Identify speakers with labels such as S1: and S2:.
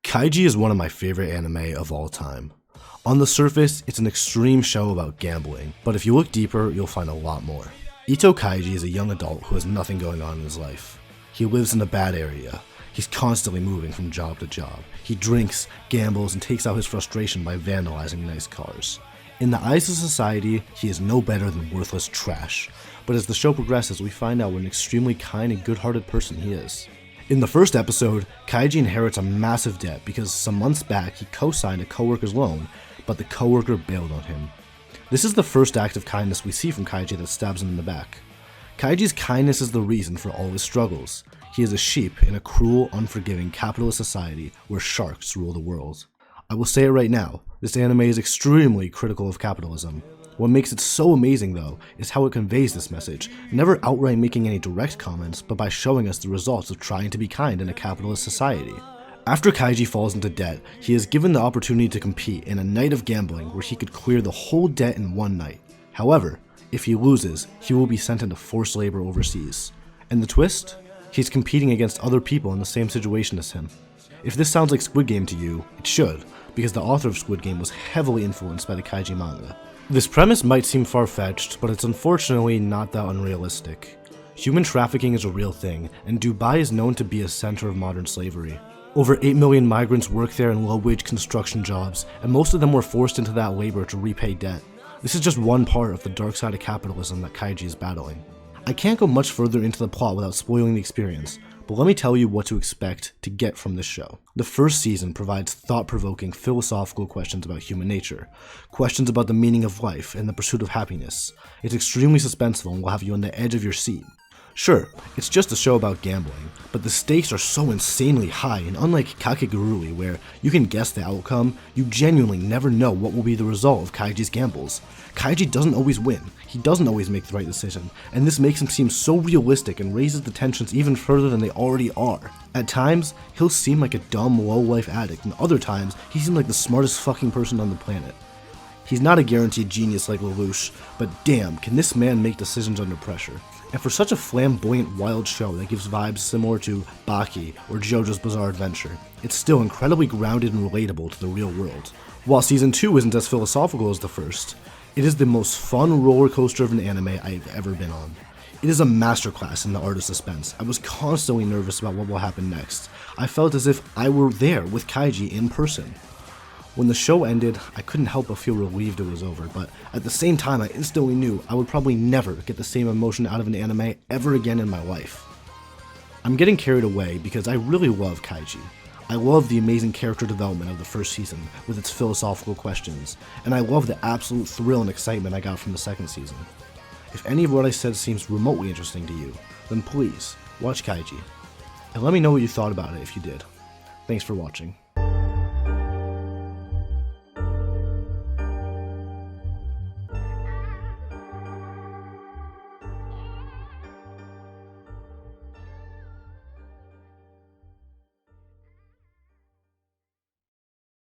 S1: Kaiji is one of my favorite anime of all time. On the surface, it's an extreme show about gambling, but if you look deeper, you'll find a lot more. Ito Kaiji is a young adult who has nothing going on in his life. He lives in a bad area. He's constantly moving from job to job. He drinks, gambles, and takes out his frustration by vandalizing nice cars. In the eyes of society, he is no better than worthless trash, but as the show progresses, we find out what an extremely kind and good-hearted person he is. In the first episode, Kaiji inherits a massive debt because some months back he co-signed a coworker's loan, but the coworker bailed on him. This is the first act of kindness we see from Kaiji that stabs him in the back. Kaiji's kindness is the reason for all his struggles. He is a sheep in a cruel, unforgiving capitalist society where sharks rule the world. I will say it right now, this anime is extremely critical of capitalism. What makes it so amazing though, is how it conveys this message, never outright making any direct comments, but by showing us the results of trying to be kind in a capitalist society. After Kaiji falls into debt, he is given the opportunity to compete in a night of gambling where he could clear the whole debt in one night. However, if he loses, he will be sent into forced labor overseas. And the twist? He's competing against other people in the same situation as him. If this sounds like Squid Game to you, it should, because the author of Squid Game was heavily influenced by the Kaiji manga. This premise might seem far-fetched, but it's unfortunately not that unrealistic. Human trafficking is a real thing, and Dubai is known to be a center of modern slavery. Over 8 million migrants work there in low-wage construction jobs, and most of them were forced into that labor to repay debt. This is just one part of the dark side of capitalism that Kaiji is battling. I can't go much further into the plot without spoiling the experience, but let me tell you what to expect to get from this show. The first season provides thought-provoking philosophical questions about human nature, questions about the meaning of life and the pursuit of happiness. It's extremely suspenseful and will have you on the edge of your seat. Sure, it's just a show about gambling, but the stakes are so insanely high, and unlike Kakegurui where you can guess the outcome, you genuinely never know what will be the result of Kaiji's gambles. Kaiji doesn't always win, he doesn't always make the right decision, and this makes him seem so realistic and raises the tensions even further than they already are. At times, he'll seem like a dumb, low-life addict, and other times, he seems like the smartest fucking person on the planet. He's not a guaranteed genius like Lelouch, but damn, can this man make decisions under pressure. And for such a flamboyant, wild show that gives vibes similar to Baki or JoJo's Bizarre Adventure, it's still incredibly grounded and relatable to the real world. While Season 2 isn't as philosophical as the first, it is the most fun roller coaster of an anime I've ever been on. It is a masterclass in the art of suspense. I was constantly nervous about what will happen next. I felt as if I were there with Kaiji in person. When the show ended, I couldn't help but feel relieved it was over, but at the same time I instantly knew I would probably never get the same emotion out of an anime ever again in my life. I'm getting carried away because I really love Kaiji. I love the amazing character development of the first season with its philosophical questions, and I love the absolute thrill and excitement I got from the second season. If any of what I said seems remotely interesting to you, then please watch Kaiji, and let me know what you thought about it if you did. Thanks for watching.